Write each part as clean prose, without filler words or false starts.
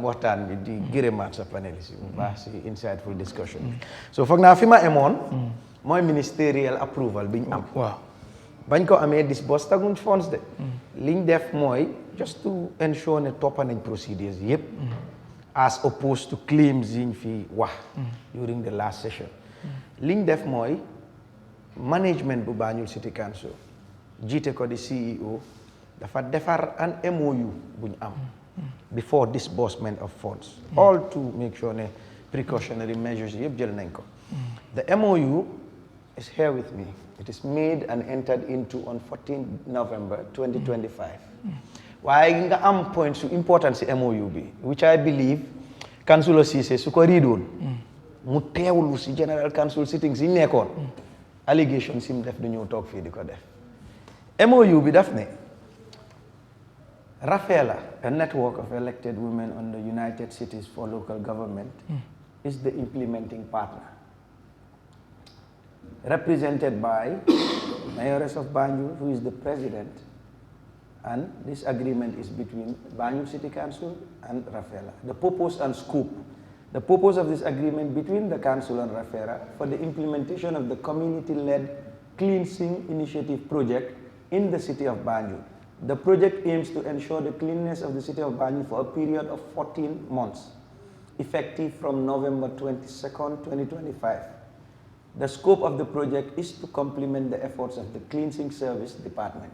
waxtaan bi di gërëmaat sa paneliste bu baax si insightful discussion so foog naa fi ma emoon mooy ministerial approval bi ñu am waaw bañ ko amee disburse taguñ funds de liñ def mooy just to ensure ne toppa nañ procedures yëpp as opposed to claims yiñ fi wax during the last session liñ def mooy management bu Banjul City Council jiite ko di CEO dafa defar an MOU buñ am before disbursement of funds all to make sure ne precautionary measures yëpp jël nañ ko the MOU is here with me it is made and entered into on 14 November 2025 waaye nga am point su important si MOU bi which I believe Councillor Ceesay su ko riidoon mu teewlu si General Council sittings yi nekkoon allegation sim def du ñëw toog fii di ko def MOU bi daf ne Rafela, a network of elected women on the United Cities for Local Government, is the implementing partner. Represented by Mayoress of Banjul, who is the president, and this agreement is between Banjul City Council and Rafela. The purpose and scope. The purpose of this agreement between the council and Rafela for the implementation of the community-led cleansing initiative project in the city of Banjul. The project aims to ensure the cleanliness of the city of Banjul for a period of 14 months, effective from November 22nd, 2025. The scope of the project is to complement the efforts of the Cleansing Service Department.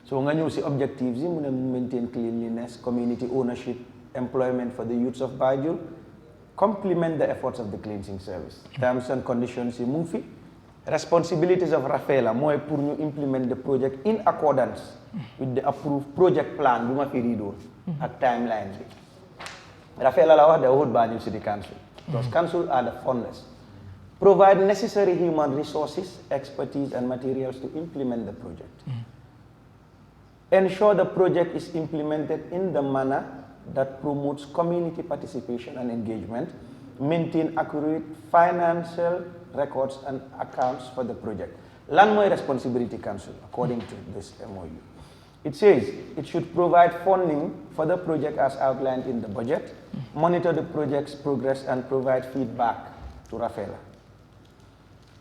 So, nga ñëw si objectives yi mu ne maintain cleanliness, community ownership, employment for the youths of Banjul, complement the efforts of the Cleansing Service. Terms and conditions yi mu ngi fi. Responsibilities of Rafela mooy pour ñu implement the project in accordance with the approved project plan bu ma fi riidoon ak timelines bi. Rafela la wax the whole Banjul City Council. Because council are the funders. Provide necessary human resources, expertise and materials to implement the project. Ensure the project is implemented in the manner that promotes community participation and engagement. Maintain accurate financial records and accounts for the project. Lan mooy responsibility council according to this MOU. It says it should provide funding for the project as outlined in the budget, monitor the project's progress and provide feedback to Rafela.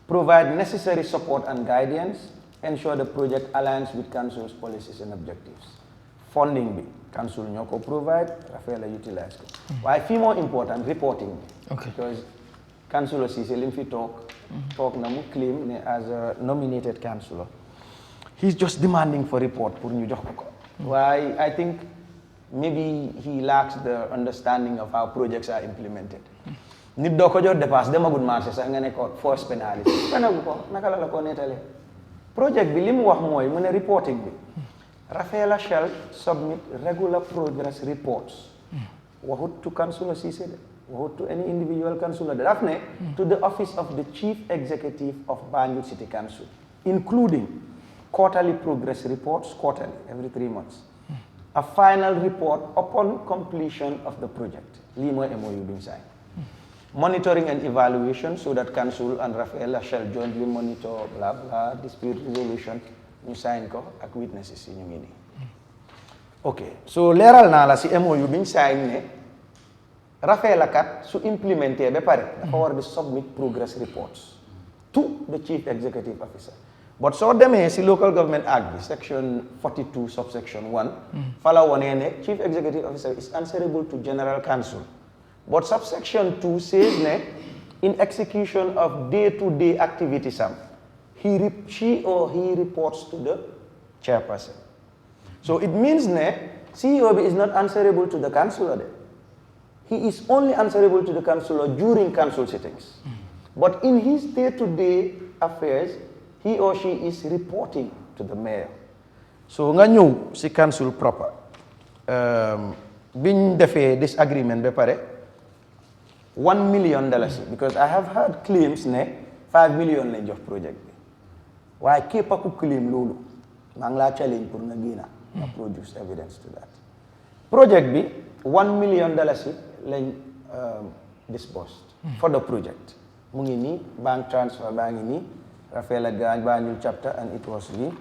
Provide necessary support and guidance, ensure the project aligns with council's policies and objectives. Funding bi council ñoo ko provide, Rafela utilize ko. Waaye fii more important reporting bi. Okay. Because Councillor Ceesay lim fi talk na mu claim ne as a nominated councillor he's just demanding for report pour ñu jox ko. Why I think maybe he lacks the understanding of how projects are implemented. Nit doo ko jox dépasse demagul marché sax nga ne ko force pénaliste penagu ko naka la ko nettalee project bi li mu wax mooy mu ne reporting bi Rafela shall submit regular progress reports waxut to Councillor Ceesay de waxut to any individual councillor daf ne to the office of the chief executive of Banjul City Council including quarterly progress reports quarterly every 3 months a final report upon completion of the project lii mooy MOU bi ñu sign monitoring and evaluation so that council and Rafela shall jointly monitor blah blah dispute resolution ñu sign ko ak witnesses yi ñu ngi nii ok so leeral naa la si MOU bi ñu sign ne Rafela kat su implementé ba pare dafa war di submit progress reports to the chief executive officer but soo demee si local government act bi section 42 subsection 1 fala wonee ne chief executive officer is answerable to general council but subsection 2 says ne in execution of day-to-day activities she or he reports to the chairperson so it means ne CEO is not answerable to the councillor there. He is only answerable to the councillor during council sittings. But in his day-to-day affairs, he or she is reporting to the mayor. So nga ñëw si council proper. Biñ defee this agreement ba pare $1 million because I have heard claims ne 5 million lañ jox project bi. Waaye képp ku claim loolu maa ngi laa challenge pour nga génna nga produce evidence to that. Project bi $1 million lañ disbursed for the project mu ngi nii bank transfer baa ngi nii Rafela Banjul chapter and it was nii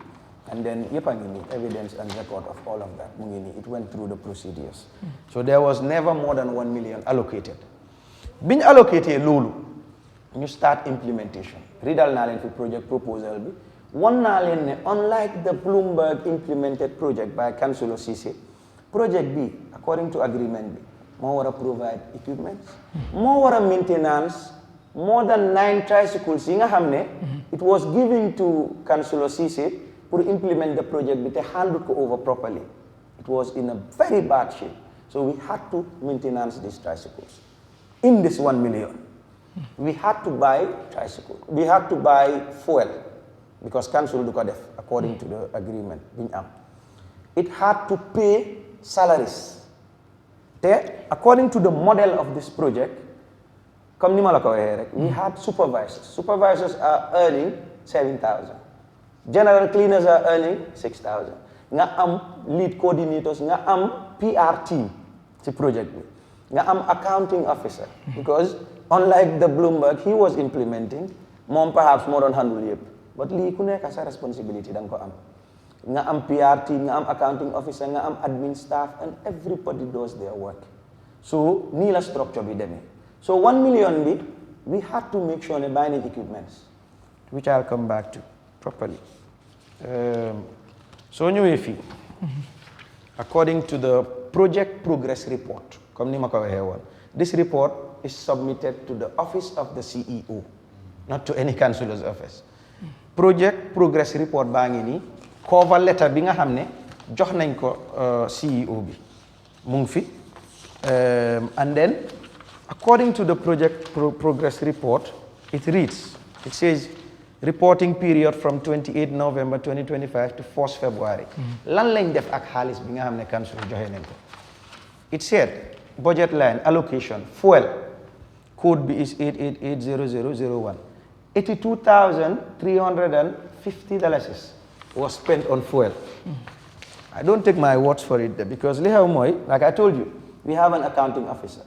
And then evidence and record of all of that. It went through the procedures. So there was never more than 1 million allocated. Being allocated lulu, you start implementation. Ridal nalen for project proposal bi. One nalen, unlike the Bloomberg implemented project by Councillor Ceesay, project B, according to agreement B, more provide equipment, more maintenance, more than 9 tricycles. It was given to Councillor Ceesay to implement the project, but they handled it over properly. It was in a very bad shape. So we had to maintenance these tricycles. In this 1 million, we had to buy tricycles. We had to buy fuel, because Council Dukadef, according to the agreement. It had to pay salaries. According to the model of this project, we had supervisors. Supervisors are earning 7,000. General cleaners are earning 6,000. Nga am lead coordinators, nga am PR team ci project bi. Nga am accounting officer, because unlike the Bloomberg he was implementing, mom perhaps more than handle yep. But li ku nek sa responsibility dang ko am. Nga am PR team, nga am accounting officer, nga am admin staff, and everybody does their work. So ni la structure bi demé. So 1 million bi, we had to make sure ne buying equipments, which I'll come back to properly. So anyway, according to the project progress report, this report is submitted to the office of the CEO, not to any councillor's office. Project progress report bangini cover letter bi nga xamne jox nañ ko CEO bi mu ngi fi, and then according to the project progress report, it reads, it says reporting period from 28 November 2025 to 1st February. Lan lañ def ak xaalis bi nga xamne council joxe nañ ko. It said budget line allocation fuel code B is 8880001. $82,350 was spent on fuel. I don't take my words for it because like I told you, we have an accounting officer.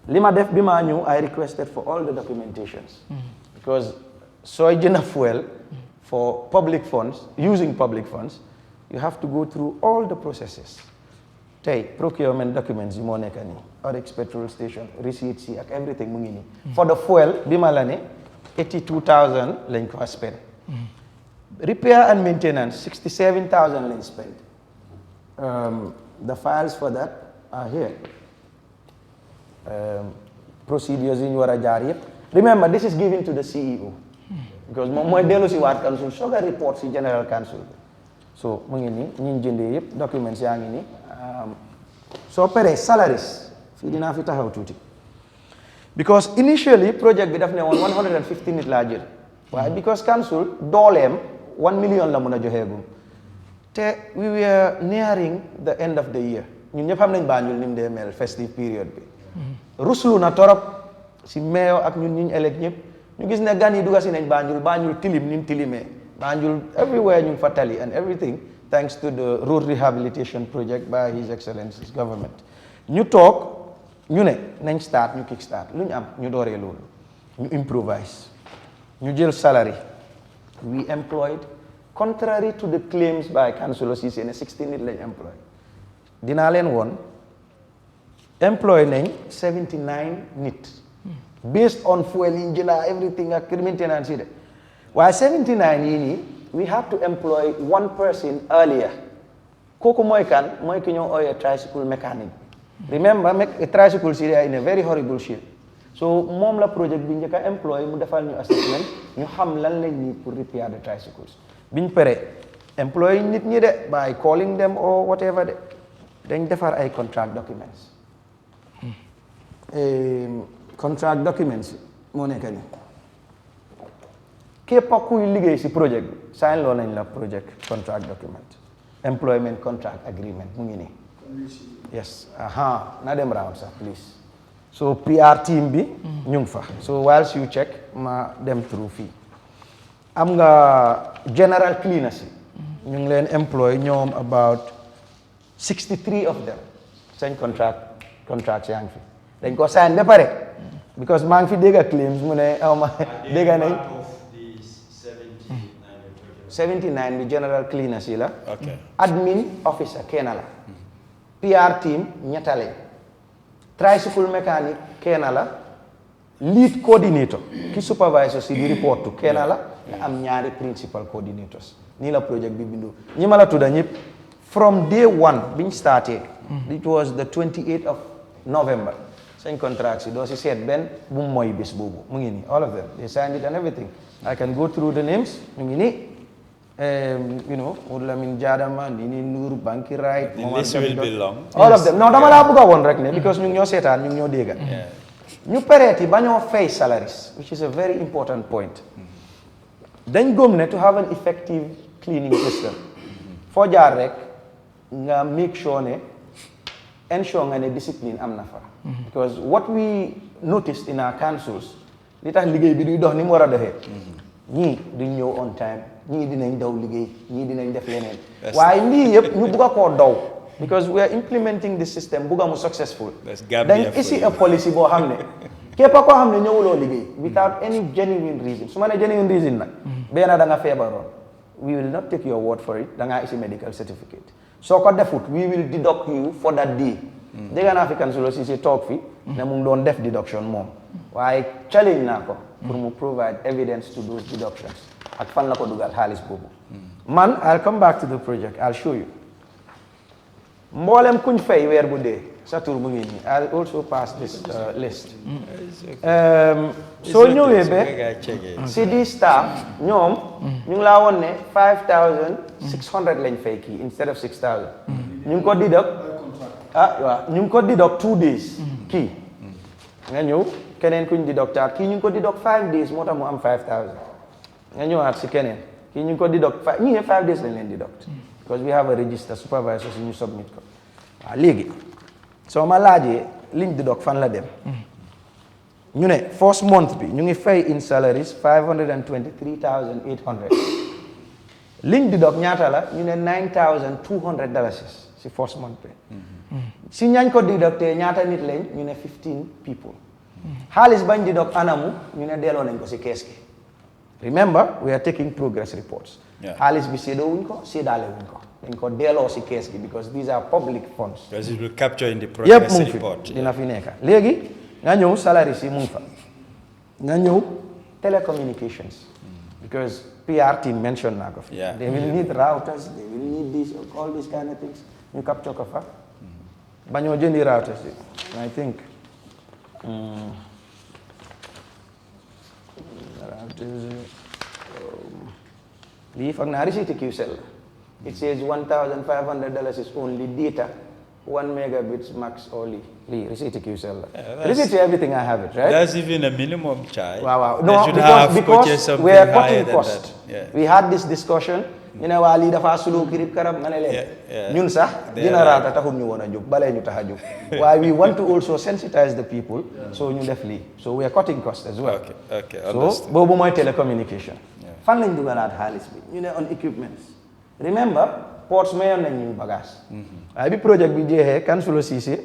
Lima def bima ñew, I requested for all the documentations because so enough fuel for public funds, using public funds, you have to go through all the processes. Procurement documents, Oryx petrol station, receipts, everything mu ngi ni. For the fuel, bima la ne 82,000 lañ ko spent. Repair and maintenance, 67,000 lañ spent. The files for that are here. Procedures in wara jaar yep. Remember, this is given to the CEO because moom mooy dellu si waat council soga report si general council. So mu ngi ni ñi jëndee yep documents yaa ngi ni. So pere salaries fii dinaa fi taxaw tuuti. Because initially project bi daf ne woon 150 nit laa jël. Waaye because council dooleem 1 million la mun a joxeegum. Te we were nearing the end of the year. Ñun ñëpp xam nañ Banjul ni mu dee mel festive period bi. Ruslu na torop si mayor ak ñun ñu elect ñëpp ñu gis ne gan yi dugga si nañ Banjul tilim ni mu tilimee. Banjul everywhere ñu fa tali and everything thanks to the road rehabilitation project by His Excellency's government. Ñu toog ñu ne nañ start ñu kick start lu ñu am ñu dooree loolu ñu improvise ñu jël salary. We employed, contrary to the claims by Councillor Ceesay, 16 nit lañ employed. Dinaa leen woon employ nañ 79 nit based on fuel yi jënda everything ak maintenance yi de waaye 79 yi nii we had to employ one person earlier. Kooku mooy kan mooy ki ñoo ooyee tricycle mechanic. Remember, tricycles are in a very horrible shape. So moom la project bi njëkk a employ mu defal ñu assessment ñu xam lan lañ need pour repair the tricycles. Biñ pare employ nit ñi de by calling them or whatever de dañ defar ay contract documents. Contract documents moo nekk ni képp kuy liggéey si project bi sign loo nañ la project contract document. Employment contract agreement mu ngi nii. Yes, na dem round sir, please. So PR team bi ñu ngi fa. So whilst you check ma dem through fii. Am nga general cleaners yi ñu ngi leen employ ñoom about 63 of them. Seen contract yaa ngi fi. Dañ ko sign ba pare because maa ngi fi dégg claims mu ne aw ma dégg nañ 79 bi general cleaners yi la. Okay. Admin officer kenn la. PR team ñetta lañ. Tricycle mechanic kenn la. Lead coordinator ki supervisor si di report to kenn la. nga am ñaari principal coordinators. nii la project bi bindu ñi ma la tudda ñëpp from day one biñ started. it was the 28th of November. Same contracts, doo si seet benn bu mooy bés boobu mu ngi nii all of them they signed it and everything. I can go through the names mu ngi nii you know Lamin Jadama Nini Noor Banki Right. The list will be long. all of them non dama laa bëgg a woon rek ne because ñu ngi ñoo seetaan ñu ngi ñoo dégga ñu pereeti ba ñoo fay salaries which is a very important point. dañ gëm ne to have an effective cleaning system foo jaar rek nga make sure ne ensure nga ne discipline am na fa. because what we noticed in our councils li tax liggéey bi duy dox ni mu war a doxee ñii duñ ñëw on time ñii dinañ daw liggéey ñii dinañ def leneen waaye lii yëpp ñu bugg a koo daw because we are implementing the system bugg a mu successful dañ isi a policy boo xam ne képp koo xam ne ñëwuloo liggéey without any genuine reason su ma ne genuine reason nag benn da nga feebaroon we will not take your word for it da ngaa isi medical certificate soo ko defut we will deduct you for that day dégg naa fi Councilor Ceesay toog fi ne mu ngi doon def deduction moom waaye challenge naa ko pour mu provide evidence to those deductions ak fan la ko dugal xaalis boobu man I'll come back to the project I'll show you mboolem kuñ fay weer bu dee sa tur mu ngi nii I'll also pass this list soo ñëwee ba si di staff ñoom ñu ngi laa woon ne 5,600 lañ fay kii instead of 6,000 ñu ngi ko deduct waaw ñu ngi ko deduct 2 days kii nga ñëw keneen kuñ deductaat kii ñu ngi ko deduct 5 days moo tax mu am 5,000 nga ñëwaat si keneen kii ñu ngi ko deduct ñii 5 days lañ leen deduct because we have a register supervisor si ñu submit ko waaw léegi soo ma laajee liñ deduct fan la dem ñu ne first month bi ñu ngi fay in salaries 523,800 liñ deduct ñaata la ñu ne $9,200 si first month bi si ñañ ko deductee ñaata nit lañ ñu ne 15 people xaalis bañ deduct anamu ñu ne delloo nañ ko si kees gi remember we are taking progress reports xaalis bi séddoo wuñ ko séddaale wuñ ko dañ ko delloo si kees gi because these are public funds because it will capture in the progress report dina fi nekk léegi nga ñëw salary si mu ngi fa nga ñëw telecommunications because PR team mention naa ko fi they will need routers they will need this all these kind of things ñu capture ko fa ba ñoo jëndi routers yi I think lii foog naa receipt QCell it says $1,500 is only data 1 megabits max only. Receipt QCell. Receipt everything I have it, right? That's even a minimum charge. Wow. No, because we are cutting cost. We had this discussion. You know, wali dafa sulu kirib karab manele. Ñun sax dina rata taxul ñu wona juk balé ñu taxa juk. Why we want to also sensitize the people so ñu def li. So we are cutting cost as well. Okay. So bobu moy telecommunication. Fan lañ dugalat xaliss bi. ñu ne on equipments. Remember ports mayon nañ ñu bagage ay bi project bi jeexee Councilor Ceesay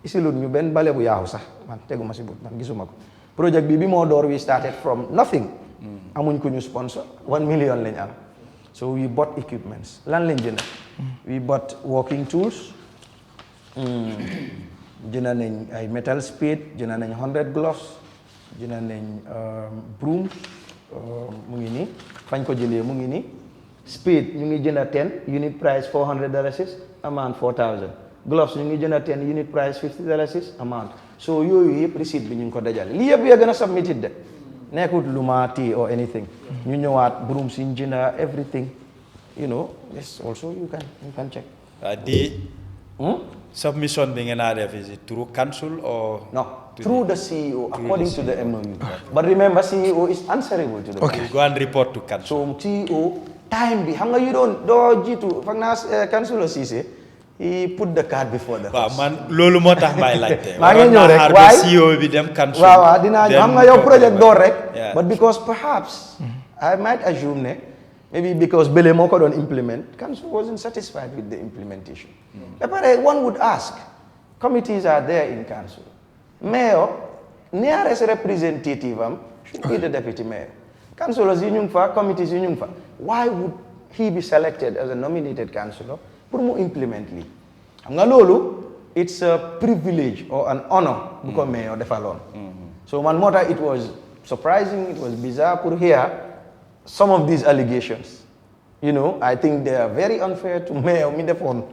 isilut ñu benn bale bu yaaxu sax man teguma si but man gisuma ko project bi moo door we started from nothing amuñ ko ñu sponsor 1 million lañ am so we bought equipments lan lañ jënd we bought working tools jënd nañ ay metal spade jënd nañ 100 gloves jënd nañ brooms mu ngi nii fañ ko jëlee mu ngi nii spade ñu ngi jënd 10 unit price $400 amount 4,000 gloves ñu ngi jënd 10 unit price $50 amount so yooyu yëpp receipt bi ñu ngi ko dajale lii yëpp gën a submitted de nekkut lu ma tii or anything ñu ñëwaat brooms yi ñu jënd everything you know yes also you can check the submission bi ngeen a def is it through council or no through the CEO according to the MOU but remember CEO is answerable to the council go and report to council so CEO time bi xam nga you don't doo jiitu foog naa Councilor Ceesay he put the cart before the horse. man loolu moo tax may laajte. maa ngi ñëw rek waaye CEO bi dem council. waaw dinaa xam nga yow project door rek. but because perhaps I might assume ne maybe because Bele moo ko doon implement council wasn't satisfied with the implementation. But one would ask committees are there in council. Mayor nearest representative am should be the deputy mayor. Councilors yi ñu ngi fa committees yi ñu ngi fa why would he be selected as a nominated councillor pour mu implement lii xam nga loolu it's a privilege or an honor bu ko mayor defaloon so man moo tax it was surprising, it was bizarre to hear some of these allegations. You know, I think they are very unfair to Mayor Midefon.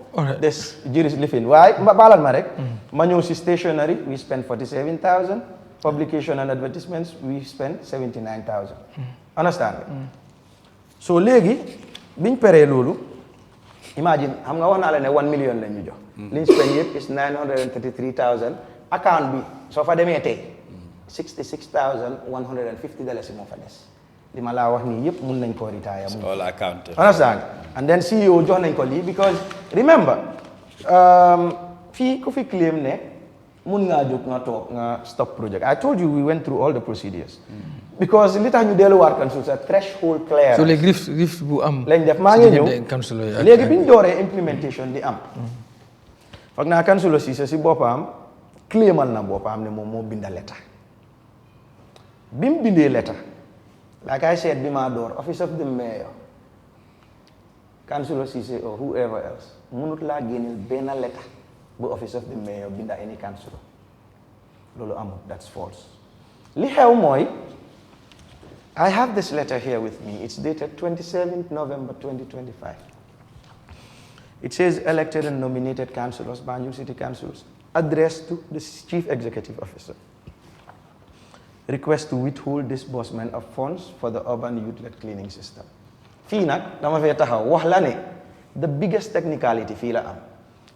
This juris living. Why? Balan Marek, Manusi stationery, we spent 47,000. Publication and advertisements, we spent 79,000. Understand? So, legi, bin pere lulu, imagine, I'm going to 1 million. Lynch spend is 933,000. Account be, so for them, $66,150 in Mofades. The Malawa ni yep mun nañ ko retire. All accounted. Understand? And then CEO join nañ ko li because remember, fi ko fi claim ne mun nga jóg nga tok nga stop project. I told you we went through all the procedures. Because li tax ñu delu war council sa threshold clear. So les griff bu am. Lañ def ma ngi ñew. Légui biñ dooré implementation di am. Fak na council Ceesay si bopam claimal na bopam ne mom mo binda letter. Bim bindee letter, like I said, Bimador, office of the mayor, Councillor Ceesay or whoever else, munut la genil bena letter, bu office of the mayor binda any councillor. Lolo amut, that's false. Li xew moy, I have this letter here with me. It's dated 27th November 2025. It says elected and nominated councillors, Banjul City councillors, addressed to the Chief Executive Officer. Request to withhold disbursement of funds for the urban youth-led cleaning system. Fii nak dama fay taxaw wax la ne the biggest technicality fii la am.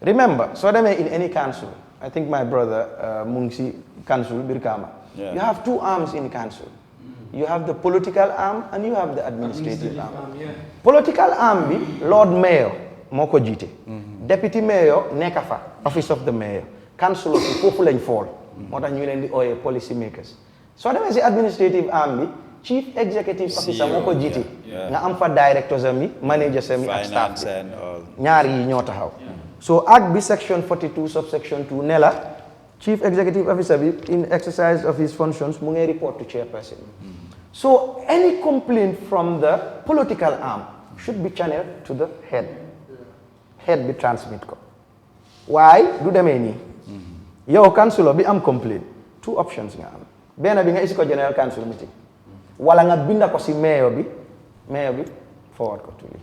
Remember, so demee in any council, I think my brother mu ngi si council Birkama. You have two arms in council. You have the political arm and you have the administrative arm. Political arm bi Lord Mayor moo ko jiite. Deputy Mayor nekk fa office of the mayor. Councillor si foofu lañ fall. Moo tax ñu leen di ooyee policy makers. So that the administrative arm, chief executive officer moko jiti nga am fa directors ami managers ami ak staff ñaar yi ñoo taxaw so ak bi section 42 subsection 2 nela chief executive officer bi in exercise of his functions mu ngay report to chairperson so any complaint from the political arm should be channeled to the head bi transmit ko why du demee nii yow councilor bi am complaint two options nga am bena bi nga isi ko general council meeting wala nga binda ko si mayor bi forward ko to li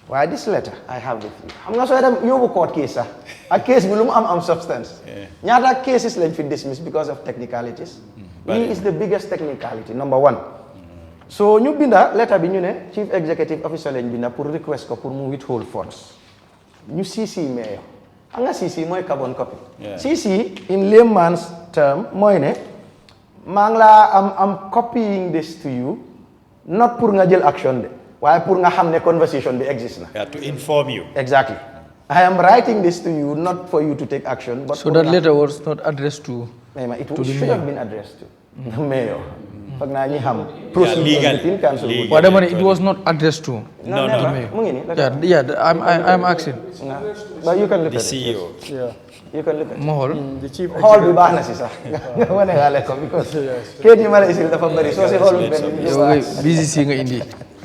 why this letter I have with you xam nga so dem yobu court case sax ak case bi lu mu am substance ñaata cases lañ fi dismiss because of technicalities he is the biggest technicality number 1 so ñu binda letter bi ñu ne chief executive officer lañ binda pour request ko pour mu withhold funds ñu CC mayor xam nga CC mooy carbon copy CC in layman's term mooy ne I'm copying this to you, not pour nga jël action de, waaye pour nga xam ne conversation bi exist na. Yeah, to inform you. Exactly. I am writing this to you, not for you to take action, but so that letter was not addressed to. It should have been addressed to the mayor. Fag naa ñi xam procedure But it was not addressed to. No. Yeah. I'm asking. But you can look the at CEO. it. Yeah. You can look at it. The chief hall bi baax na si sax nga wane xale ko because kayit yi ma la isil dafa bari so si hall bi benn BCC nga indi.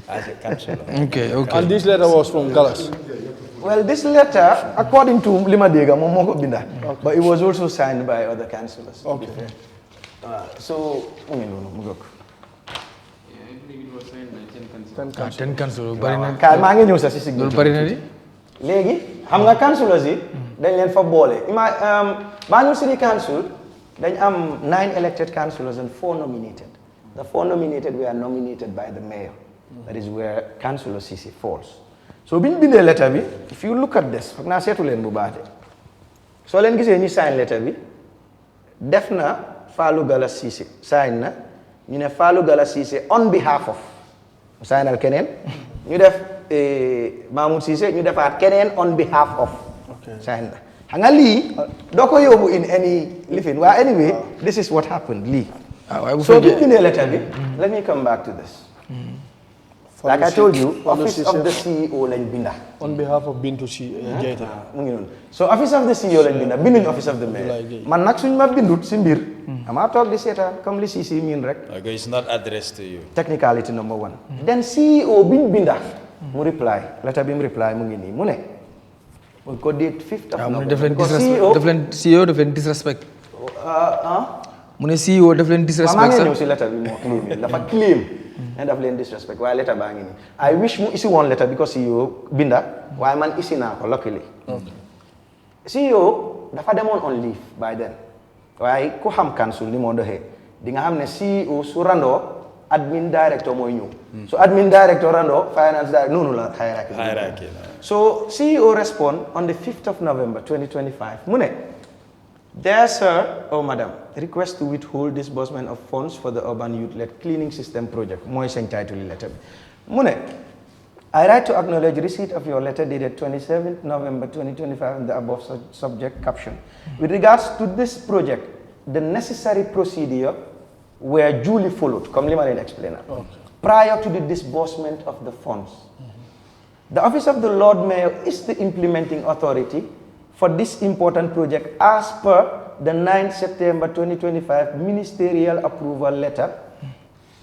As a councillor. Okay. And this letter was from Gallas. Well, this letter, according to Lima Dega, Momoko Binda, but it was also signed by other councillors. Okay. So, I believe it was signed by 10 councillors. 10 councillors. Bari na. Kay maa ngi ñëw sa si signature. Bari na di. Léegi xam nga councillors yi dañ leen fa boole. Banjul City Council dañ am 9 elected councillors and 4 nominated. The 4 nominated were nominated by the mayor. That is where Councillor Ceesay falls. So biñ bindee letter bi, if you look at this, foog naa seetu leen bu baax de. Soo leen gisee ñu sign letter bi, def na Fallou Gallas Ceesay sign na ñu ne Fallou Gallas Ceesay on behalf of signal keneen ñu def Mahmoud Ceesay ñu defaat keneen on behalf of sign na xam nga lii doo ko yóbbu in any lifin waaye anyway this is what happened lii so biñ bindee letter bi let me come back to this Like I told you, Office of the CEO lañ binda. On behalf of Bintu Jaita. So Office of the CEO lañ binda, binduñ Office of the Mayor. Man nak suñ ma bindut si mbir, ama toog di seetaan comme li Ceesay miin rek. Okay, it's not addressed to you. Technicality number 1. Then CEO biñ binda, mu reply, letter bi mu reply mu ngi nii, mu ne, mu ko date 5th of November. CEO daf leen disrespect. Mu ne CEO daf leen disrespect. Maa ngi ñëw si letter bi moo claim, dafa claim. And daf leen disrespect waaye letter baa ngi nii. I wish mu isi one letter because CEO binda waaye man isi naa ko luckily. CEO dafa demoon on leave by then waaye ku xam council ni moo doxee di nga xam ne CEO su randoo admin director mooy ñëw. So admin director randoo finance director noonu la hierarchy. So CEO respond on the 5th of November 2025 mu ne, dear sir or madam, request to withhold disbursement of funds for the urban youth-led cleaning system project. Mooy seen title letter bi. Mu ne, I write to acknowledge receipt of your letter dated 27th November 2025 in the above subject caption. With regards to this project, the necessary procedure were duly followed, comme li ma leen explain prior to the disbursement of the funds. The Office of the Lord Mayor is the implementing authority for this important project as per the 9th September 2025 ministerial approval letter,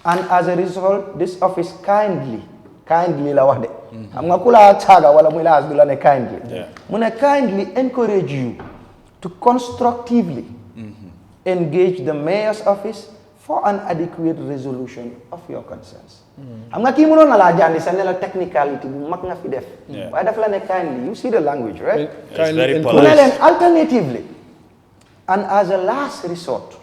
and as a result, this office kindly la wax de xam nga kula taaga wala muy la du la ne kindly mu ne kindly encourage you to constructively engage the mayor's office for an adequate resolution of your concerns. xam nga kii mënoon na laa jàndi sa ne la technicality bu mag nga fi def waaye daf la ne kindly, you see the language, right? It's very mu ne polite. leen alternatively and as a last resort,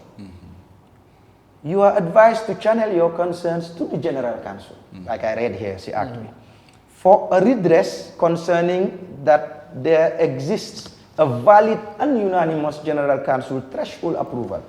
you are advised to channel your concerns to the General Council, like I read here, see Act me, for a redress concerning that there exists a valid and unanimous General Council threshold approval,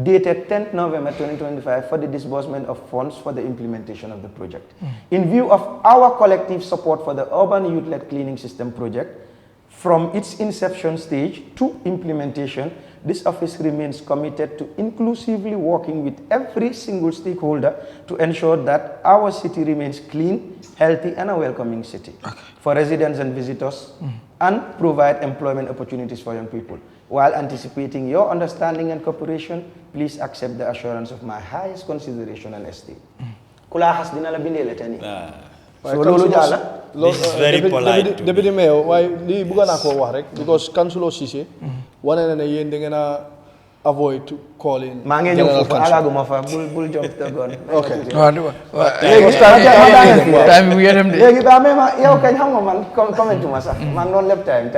dated 10th November 2025 for the disbursement of funds for the implementation of the project. In view of our collective support for the urban youth-led cleaning system project, from its inception stage to implementation, this office remains committed to inclusively working with every single stakeholder to ensure that our city remains clean, healthy, and a welcoming city for residents and visitors, and provide employment opportunities for young people. While anticipating your understanding and cooperation, please accept the assurance of my highest consideration and esteem. Kula has dinala bindele tani. So lolu jala. This is very polite. Deputy Mayor, why li buga na ko wax rek because Councilor Ceesay wane na ne yeen da ngena avoid calling. Ma ngi ñew fofu agaguma fa bul jump the gun. Okay. Time we get him. Legi ba mema yow kañ xam nga man comment ma sax man non lep time.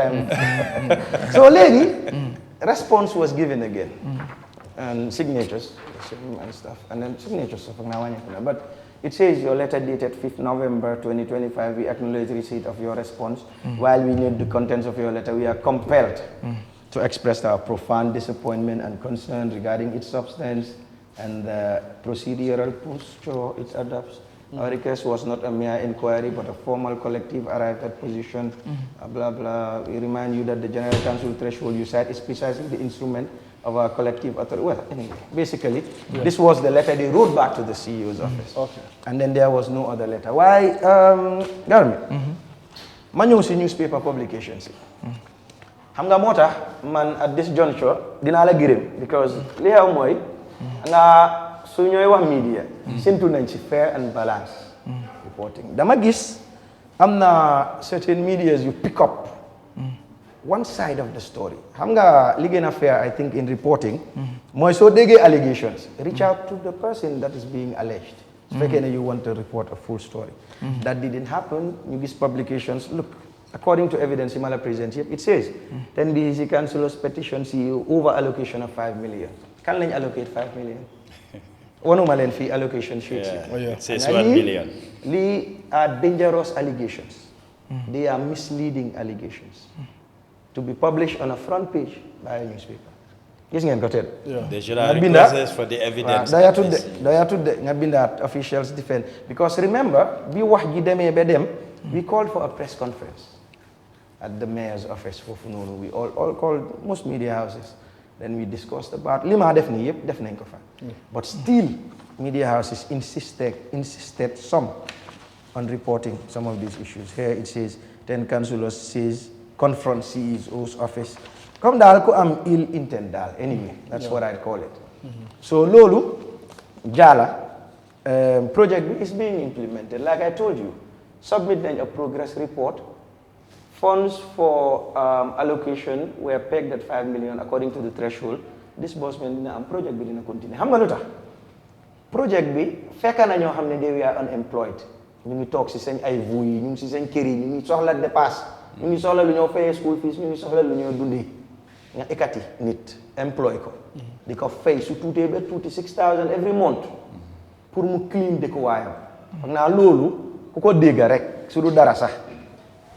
So legi response was given again. And signatures and stuff. And then signatures so but it says your letter dated 5th November 2025, we acknowledge receipt of your response. While we need the contents of your letter, we are compelled to express our profound disappointment and concern regarding its substance and the procedural posture it adopts. Our request was not a mere inquiry, but a formal collective arrived at position, blah, blah. We remind you that the General Council threshold you cite is precisely the instrument of our collective authority. Well, anyway, basically, this was the letter they wrote back to the CEO's office. Okay. And then there was no other letter. Why, Garmi? Man yung si newspaper publications. Hamga mota, man at this juncture, dinala girim, because liha umoy, nga sunyoy wa media, sintu nañ ci fair and balanced reporting. Dama gis, am na certain medias you pick up one side of the story. Hamga liggéey na fair, I think, in reporting. Moy so déggee allegations, reach out to the person that is being alleged. Especially you want to report a full story. That didn't happen. You gis publications. Look, according to evidence in Mala presents, it says 10 BCC councillors petition CEO over allocation of 5 million. Can they allocate 5 million? One million fee allocation sheets. It says 1 million. These are dangerous allegations. They are misleading allegations. To be published on a front page by a newspaper. Yes, got it. They should have a process for the evidence. They are to officials defend. Because remember, we called for a press conference at the mayor's office for Fununu. We all called most media houses. Then we discussed about Lima definitely. But still, media houses insisted some on reporting some of these issues. Here it says 10 councillors says confront CEO's office. Come daal ko am ill intent daal anyway. That's what I'd call it. So lolu jala project is being implemented. Like I told you, submit a progress report. Funds for allocation were pegged at 5 million according to the threshold. Disbursement dina am project bi dina continue. Xam nga lutax? Project bi fekk na ñoo xamne they were unemployed. Ñu ngi tok ci seen ay vuy, ñu ngi ci seen kër yi, ñu ngi soxla dépasse, ñu ngi soxla lu ñoo fayé school fees, ñu ngi soxla lu ñoo dundé. Nga ekati nit employ ko. Di ko fay su tuuté ba tuuti 6,000 every month pour mu clean de ko wayam. Xam na lolu ku ko dégg rek su du dara sax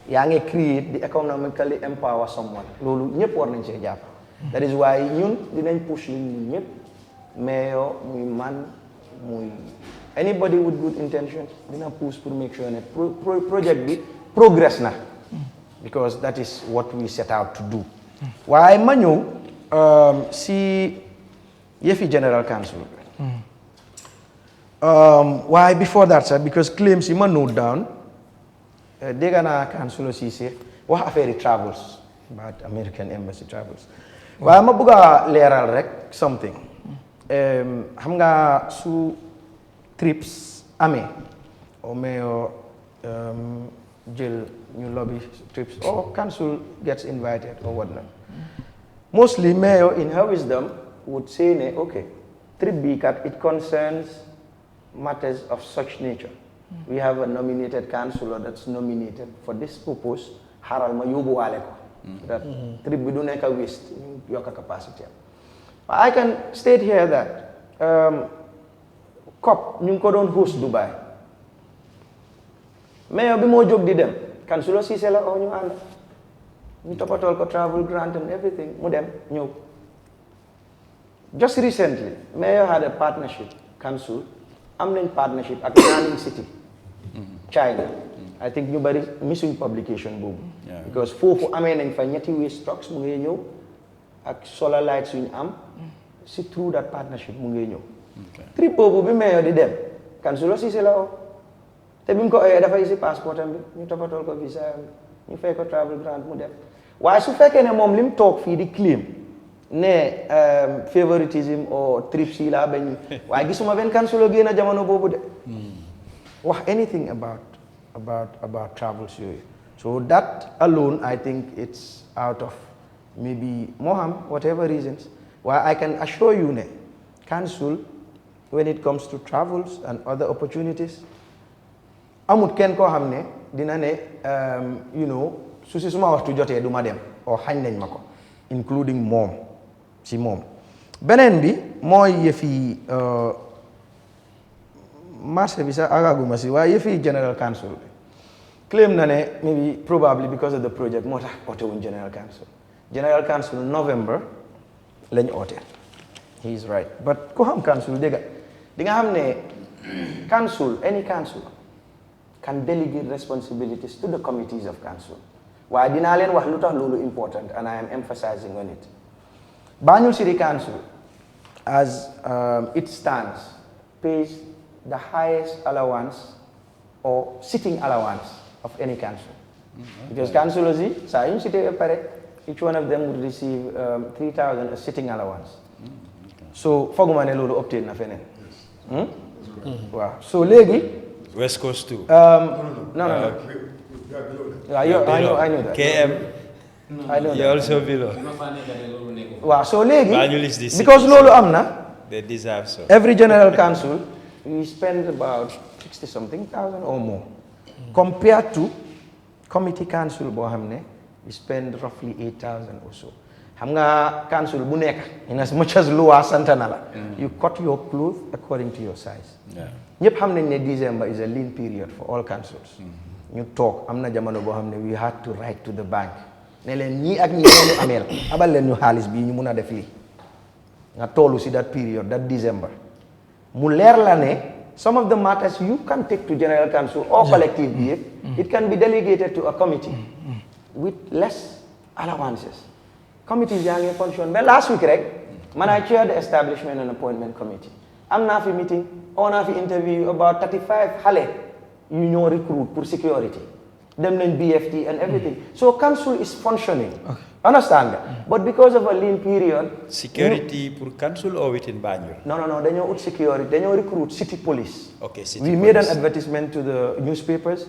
yaa ngi create the economically empower someone. Lolu ñepp war nañ ci japp. That is why ñun dinañ push ñun ñepp mayor muy man muy anybody with good intentions dina push pour make sure that project bi progress na because that is what we set out to do. Why ma ñew si yefi general council. Why before that sir, because claims yi ma note down dégg naa Councillor Ceesay wax affaire travels about American embassy travels. Waaye ma bëgg a leeral rek something. Xam nga su trips amee or mayor jël ñu lobby trips or council gets invited or whatnot. Mostly mayor in her wisdom would say ne okay trip bi kat it concerns matters of such nature. We have a nominated councillor that's nominated for this purpose. Haral ma yóbbuwaale ko. That trip bi du nekk a waste ñu yokk capacity. I can state here that COP ñu ngi ko doon host Dubai. Mayor bi moo jóg di dem Councillor Ceesay la oo ñu ànd ñu toppatool ko travel grant and everything mu dem ñëw. Just recently Mayor had a partnership council am nañ partnership ak Nanning City China. I think ñu bari missing publication boobu. Because foofu amee nañ fa ñetti waste trucks mu ngi ñëw ak solar lights yu ñu am si through that partnership mu ngi ñëw. Trip boobu bi mayor di dem Councillor Ceesay la oo te bi mu ko oyee dafay si passeport am bi ñu toppatool ko visa am ñu fay ko travel grant mu dem waaye su fekkee ne moom lim toog fii di claim ne favoritism or trips yi laa bañ waaye gisuma benn councillor génn a jamono boobu de wax anything about travels yooyu. So that alone I think it's out of maybe Moham whatever reasons. Why I can assure you ne council when it comes to travels and other opportunities amut ken ko xamne dina ne you know su si suma waxtu jotee duma dem or xagn nañ mako including mom si mom benen bi moy yefi marché bi sa agaguma si waaye yefi general council claim na ne maybe probably because of the project moo tax oote wuñ general council November lañ oote he is right but ku xam council dégga di nga xam ne council any council can delegate responsibilities to the committees of council waaye dinaa leen wax lu tax loolu important and I am emphasizing on it. Banjul City Council as it stands pays the highest allowance or sitting allowance of any council. Because councillors saa yu ñu cité ba pare each one of them would receive 3,000 a sitting allowance. So fooguma ne loolu obtain na feneen. Waaw so léegi. West Coast too. No. Yeah, I know that. KM. I know You're also below. Wow, so léegi Banjul is the city, because loolu am na. They deserve so. Every general council we spend about 60-something thousand or more. Compared to committee council boo xam ne we spend roughly 8,000 or so. Xam nga council bu nekk in as much as loi santana la. You cut your cloth according to your size. ñëpp xam nañ ne December is a lean period for all councils. ñu toog am na jamono boo xam ne we had to write to the bank ne leen ñii ak ñii ñu ameel abal leen ñu xaalis bii ñu mun a def lii nga toolu si that period that December mu leer la ne some of the matters you can take to general council or collective bi yëpp it can be delegated to a committee with less allowances. Committees yaa ngi function ba last week rek man I chair the establishment and appointment committee am naa fi meeting on naa fi interview about 35 xale yu ñoo recruit pour security dem nañ BFT and everything so council is functioning. Understand? But because of a lean period. Security for council or within Banjul? No. They security. They recruit city police. Okay, city we police. made an advertisement to the newspapers.